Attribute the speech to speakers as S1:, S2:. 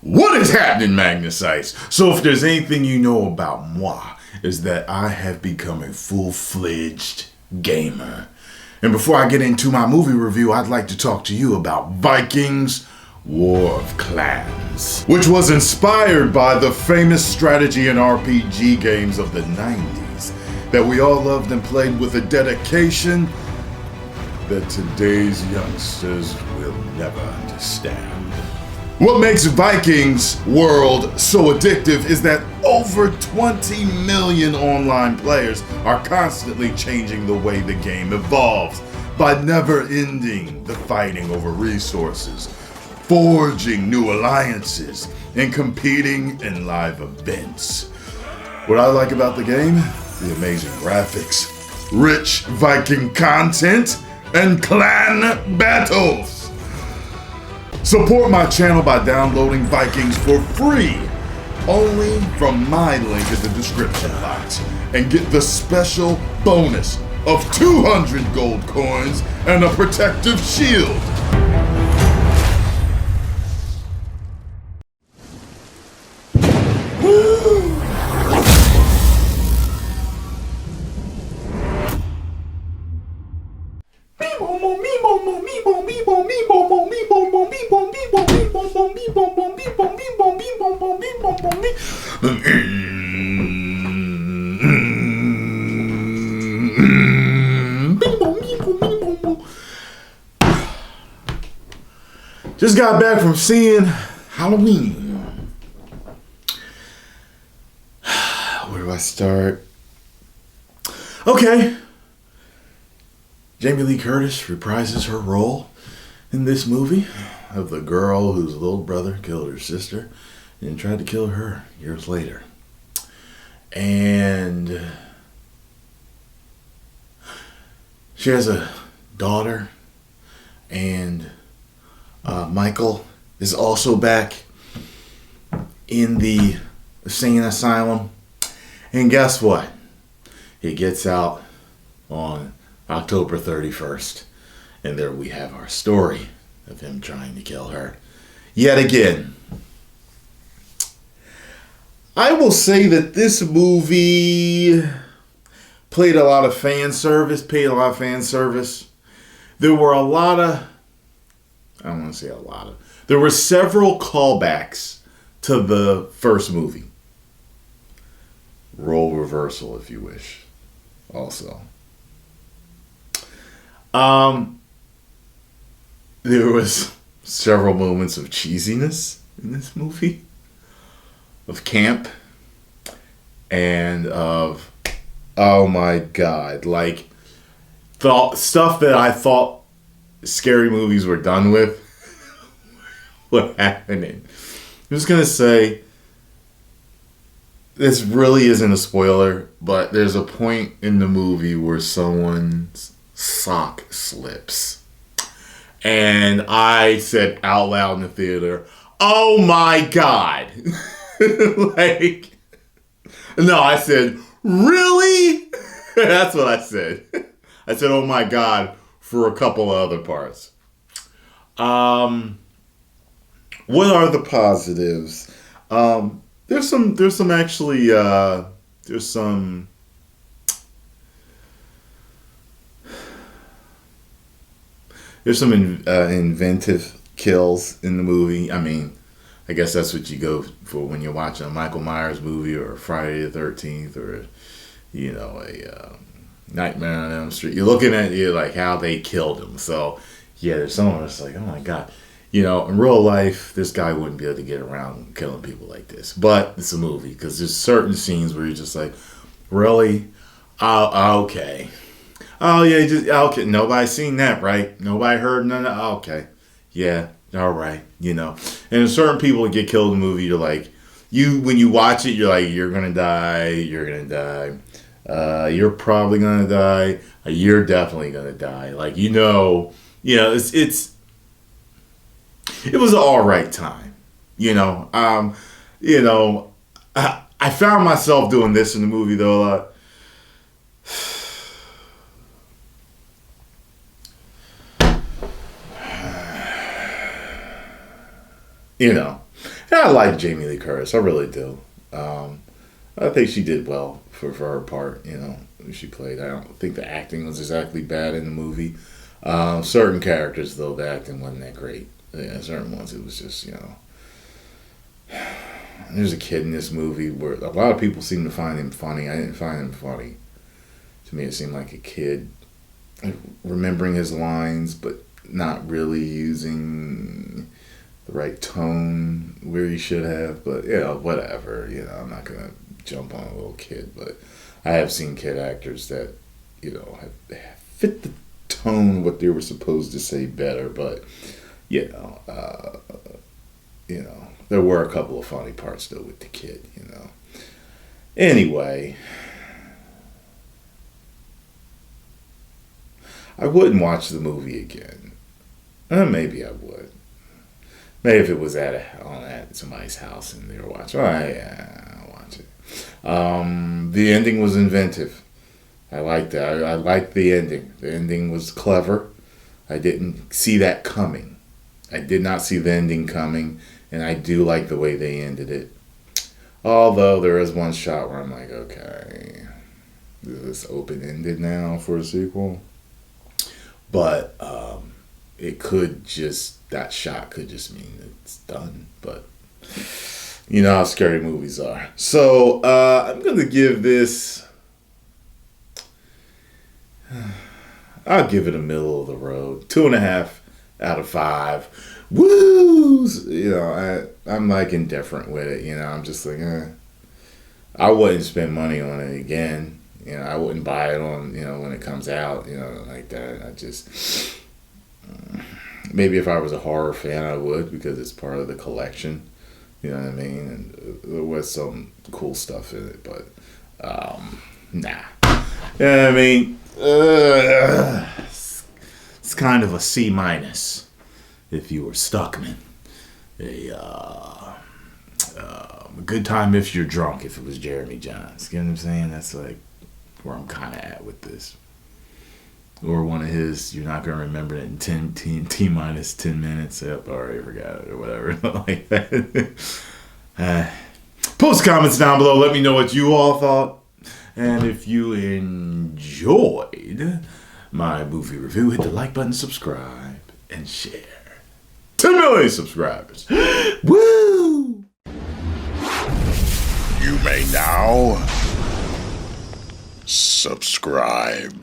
S1: What is happening, Magnusites? So if there's anything you know about moi, is that I have become a full-fledged gamer. And before I get into my movie review, I'd like to talk to you about Vikings War of Clans, which was inspired by the famous strategy and RPG games of the 90s that we all loved and played with a dedication that today's youngsters will never understand. What makes Vikings World so addictive is that over 20 million online players are constantly changing the way the game evolves by never ending the fighting over resources, forging new alliances, and competing in live events. What I like about the game? The amazing graphics, rich Viking content, and clan battles. Support my channel by downloading Vikings for free, only from my link in the description box, and get the special bonus of 200 gold coins and a protective shield. Just got back from seeing Halloween. Where do I start? Okay. Jamie Lee Curtis reprises her role in this movie of the girl whose little brother killed her sister and tried to kill her years later. And she has a daughter, and Michael is also back in the insane asylum. And guess what? He gets out on October 31st. And there we have our story of him trying to kill her yet again. I will say that this movie paid a lot of fan service. There were a lot of, I don't want to say a lot of, there were several callbacks to the first movie. Role reversal, if you wish, also. There was several moments of cheesiness in this movie, of camp, and of, oh my god, like stuff that I thought scary movies were done with. What happening? I'm just gonna say, this really isn't a spoiler, but there's a point in the movie where someone's sock slips. And I said out loud in the theater, oh my god. Like, no, I said, really? That's what I said. I said, oh my god, for a couple of other parts. What are the positives? There's some inventive kills in the movie. I mean, I guess that's what you go for when you're watching a Michael Myers movie or Friday the 13th or, you know, a Nightmare on Elm Street. You're looking at like how they killed him. So, yeah, there's someone that's like, oh my god. You know, in real life, this guy wouldn't be able to get around killing people like this. But it's a movie because there's certain scenes where you're just like, really? Okay. Oh, yeah, okay. Nobody's seen that, right? Nobody heard none of that? Okay. Yeah, all right, you know. And certain people that get killed in the movie, you're like, when you watch it, you're like, you're going to die, you're going to die. You're probably going to die. You're definitely going to die. Like, it was an all right time, I found myself doing this in the movie, though, a lot. And I like Jamie Lee Curtis. I really do. I think she did well for her part. She played. I don't think the acting was exactly bad in the movie. Certain characters, though, the acting wasn't that great. Yeah, certain ones, it was just, There's a kid in this movie where a lot of people seem to find him funny. I didn't find him funny. To me, it seemed like a kid remembering his lines, but not really using the right tone where he should have. But, whatever. I'm not going to jump on a little kid. But I have seen kid actors that, have fit the tone, what they were supposed to say better. But, there were a couple of funny parts, though, with the kid, Anyway, I wouldn't watch the movie again. Maybe I would. Maybe if it was at somebody's house and they were watching. I'll watch it. The ending was inventive. I liked that. I liked the ending. The ending was clever. I didn't see that coming. I did not see the ending coming. And I do like the way they ended it. Although there is one shot where I'm like, okay, is this open-ended now for a sequel? But that shot could just mean it's done. But you know how scary movies are. So I'm going to give this, I'll give it a middle of the road. 2.5 out of 5. Woos! I'm like indifferent with it. I'm just like, I wouldn't spend money on it again. I wouldn't buy it on, when it comes out, like that. I just, maybe if I was a horror fan, I would, because it's part of the collection. You know what I mean? And there was some cool stuff in it, but, nah. You know what I mean? It's kind of a C-. If you were Stuckman. A good time if you're drunk, if it was Jeremy Johns. You know what I'm saying? That's like where I'm kind of at with this. Or one of his, you're not going to remember it in T-minus 10 minutes. Yep, already forgot it or whatever. Like that. Post comments down below. Let me know what you all thought. And if you enjoyed my movie review, hit the like button, subscribe, and share. 10 million subscribers. Woo!
S2: You may now subscribe.